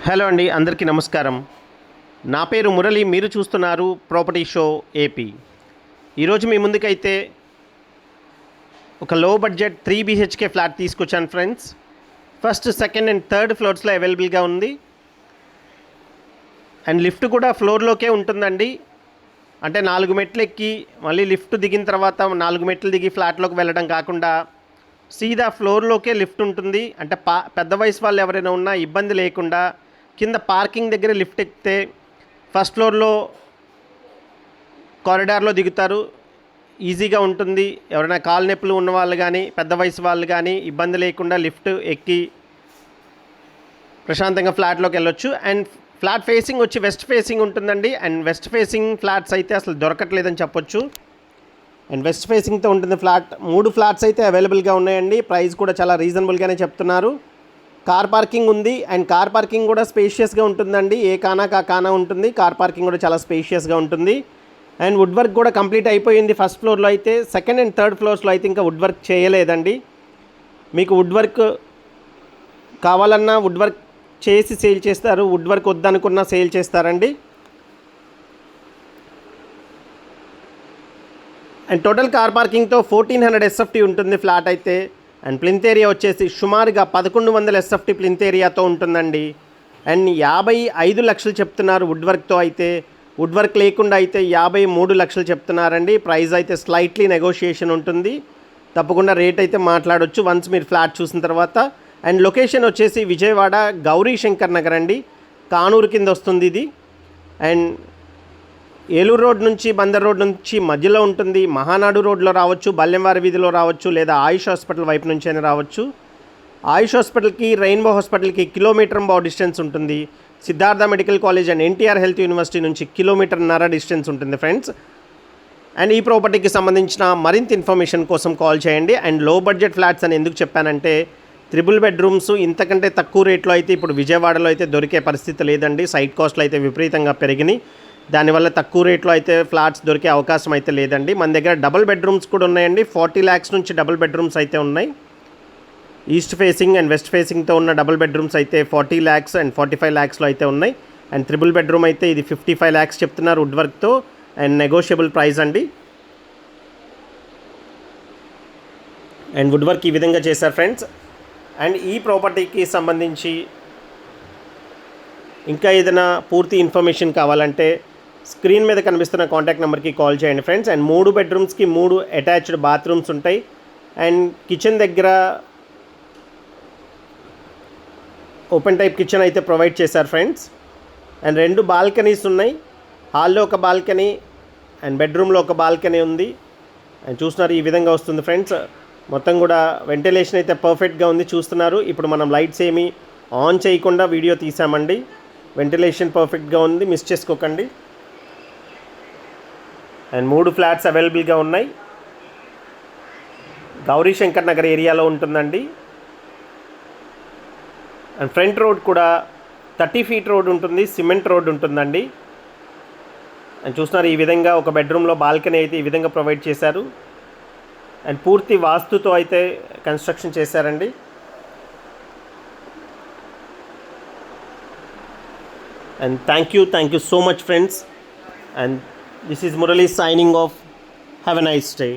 Hello అండి, అందరికీ నమస్కారం. నా పేరు మురళి. మీరు చూస్తున్నారు ప్రాపర్టీ షో ఏపీ. ఈరోజు మీ ముందుకైతే ఒక లో బడ్జెట్ 3 BHK ఫ్లాట్ తీసుకొచ్చాను friends. First, second and third ఫ్లోర్స్లో అవైలబుల్గా ఉంది. అండ్ లిఫ్ట్ కూడా ఫ్లోర్లోకే ఉంటుందండి. అంటే 4 మెట్లు ఎక్కి మళ్ళీ లిఫ్ట్ దిగిన తర్వాత 4 మెట్లు దిగి ఫ్లాట్లోకి వెళ్ళడం కాకుండా సీదా ఫ్లోర్లోకే లిఫ్ట్ ఉంటుంది. అంటే పెద్ద వయసు వాళ్ళు ఎవరైనా ఉన్నా ఇబ్బంది లేకుండా కింద పార్కింగ్ దగ్గర లిఫ్ట్ ఎక్కితే ఫస్ట్ ఫ్లోర్లో కారిడార్లో దిగుతారు. ఈజీగా ఉంటుంది. ఎవరైనా కాలు నొప్పులు ఉన్న వాళ్ళు కానీ పెద్ద వయసు వాళ్ళు కానీ ఇబ్బంది లేకుండా లిఫ్ట్ ఎక్కి ప్రశాంతంగా ఫ్లాట్లోకి వెళ్ళొచ్చు. అండ్ ఫ్లాట్ ఫేసింగ్ వచ్చి వెస్ట్ ఫేసింగ్ ఉంటుందండి. అండ్ వెస్ట్ ఫేసింగ్ ఫ్లాట్స్ అయితే అసలు దొరకట్లేదని చెప్పొచ్చు. అండ్ వెస్ట్ ఫేసింగ్తో ఉంటుంది ఫ్లాట్. 3 ఫ్లాట్స్ అయితే అవైలబుల్గా ఉన్నాయండి. ప్రైస్ కూడా చాలా రీజనబుల్గానే చెప్తున్నారు. కార్ పార్కింగ్ ఉంది. అండ్ కార్ పార్కింగ్ కూడా స్పేషియస్గా ఉంటుందండి. ఏ కానా ఉంటుంది. కార్ పార్కింగ్ కూడా చాలా స్పేషియస్గా ఉంటుంది. అండ్ వుడ్ వర్క్ కూడా కంప్లీట్ అయిపోయింది ఫస్ట్ ఫ్లోర్లో అయితే. సెకండ్ అండ్ థర్డ్ ఫ్లోర్స్లో అయితే ఇంకా వుడ్ వర్క్ చేయలేదండి. మీకు వుడ్ వర్క్ కావాలన్నా వుడ్ వర్క్ చేసి సేల్ చేస్తారు. వుడ్ వర్క్ వద్దనుకున్నా సేల్ చేస్తారండి. అండ్ టోటల్ కార్ పార్కింగ్తో 1400 SFT ఉంటుంది ఫ్లాట్ అయితే. అండ్ ప్లింత్ ఏరియా వచ్చేసి సుమారుగా 1100 SFT ప్లింత్ ఏరియాతో ఉంటుందండి. అండ్ 55 లక్షలు చెప్తున్నారు వుడ్ వర్క్తో అయితే. వుడ్ వర్క్ లేకుండా అయితే 53 లక్షలు చెప్తున్నారండి. ప్రైస్ అయితే స్లైట్లీ నెగోషియేషన్ ఉంటుంది. తప్పకుండా రేట్ అయితే మాట్లాడొచ్చు వన్స్ మీరు ఫ్లాట్ చూసిన తర్వాత. అండ్ లొకేషన్ వచ్చేసి విజయవాడ గౌరీ శంకర్ నగర్ అండి. కానూరు కింద వస్తుంది ఇది. అండ్ ఏలూరు రోడ్ నుంచి బందర్ రోడ్ నుంచి మధ్యలో ఉంటుంది. మహానాడు రోడ్లో రావచ్చు, బల్లెంవారి వీధిలో రావచ్చు, లేదా ఆయుష్ హాస్పిటల్ వైపు నుంచి అయినా రావచ్చు. ఆయుష్ హాస్పిటల్కి రెయిన్బో హాస్పిటల్కి కిలోమీటర్ డిస్టెన్స్ ఉంటుంది. Siddhartha medical college and NTR health university నుంచి 1.5 కిలోమీటర్ డిస్టెన్స్ ఉంటుంది ఫ్రెండ్స్. అండ్ ఈ ప్రాపర్టీకి సంబంధించిన మరింత ఇన్ఫర్మేషన్ కోసం కాల్ చేయండి. అండ్ లో బడ్జెట్ ఫ్లాట్స్ అని ఎందుకు చెప్పానంటే 3 బెడ్రూమ్స్ ఇంతకంటే తక్కువ రేట్లో అయితే ఇప్పుడు విజయవాడలో అయితే దొరికే పరిస్థితి లేదండి. సైట్ కాస్ట్లు అయితే విపరీతంగా పెరిగినాయి. దానివల్ల తక్కువ రేట్లో అయితే ఫ్లాట్స్ దొరికే అవకాశం అయితే లేదండి. మన దగ్గర డబుల్ బెడ్రూమ్స్ కూడా ఉన్నాయండి. 40 lakhs నుంచి డబుల్ బెడ్రూమ్స్ అయితే ఉన్నాయి. ఈస్ట్ ఫేసింగ్ అండ్ వెస్ట్ ఫేసింగ్తో ఉన్న డబుల్ బెడ్రూమ్స్ అయితే 40 lakhs అండ్ 45 lakhsలో అయితే ఉన్నాయి. అండ్ 3 బెడ్రూమ్ అయితే ఇది 55 lakhs చెప్తున్నారు వుడ్ వర్క్తో. అండ్ నెగోషియబుల్ ప్రైస్ అండి. అండ్ వుడ్ వర్క్ ఈ విధంగా చేశారు ఫ్రెండ్స్. అండ్ ఈ ప్రాపర్టీకి సంబంధించి ఇంకా ఏదైనా పూర్తి ఇన్ఫర్మేషన్ కావాలంటే స్క్రీన్ మీద కనిపిస్తున్న కాంటాక్ట్ నెంబర్కి కాల్ చేయండి ఫ్రెండ్స్. అండ్ 3 బెడ్రూమ్స్కి 3 అటాచ్డ్ బాత్రూమ్స్ ఉంటాయి. అండ్ కిచెన్ దగ్గర ఓపెన్ టైప్ కిచెన్ అయితే ప్రొవైడ్ చేశారు ఫ్రెండ్స్. అండ్ 2 బాల్కనీస్ ఉన్నాయి. హాల్లో ఒక బాల్కనీ అండ్ బెడ్రూమ్లో ఒక బాల్కనీ ఉంది. అండ్ చూస్తున్నారు ఈ విధంగా వస్తుంది ఫ్రెండ్స్. మొత్తం కూడా వెంటిలేషన్ అయితే పర్ఫెక్ట్గా ఉంది. చూస్తున్నారు ఇప్పుడు మనం లైట్స్ ఏమీ ఆన్ చేయకుండా వీడియో తీసామండి. వెంటిలేషన్ పర్ఫెక్ట్గా ఉంది, మిస్ చేసుకోకండి. అండ్ 3 ఫ్లాట్స్ అవైలబుల్గా ఉన్నాయి. గౌరీ శంకర్ నగర్ ఏరియాలో ఉంటుందండి. అండ్ ఫ్రంట్ రోడ్ కూడా 30 feet రోడ్ ఉంటుంది, సిమెంట్ రోడ్ ఉంటుందండి. అండ్ చూస్తున్నారు ఈ విధంగా ఒక బెడ్రూమ్లో బాల్కనీ అయితే ఈ విధంగా ప్రొవైడ్ చేశారు. అండ్ పూర్తి వాస్తుతో అయితే కన్స్ట్రక్షన్ చేశారండి. And thank you so much friends. And this is Murali signing off. Have a nice day.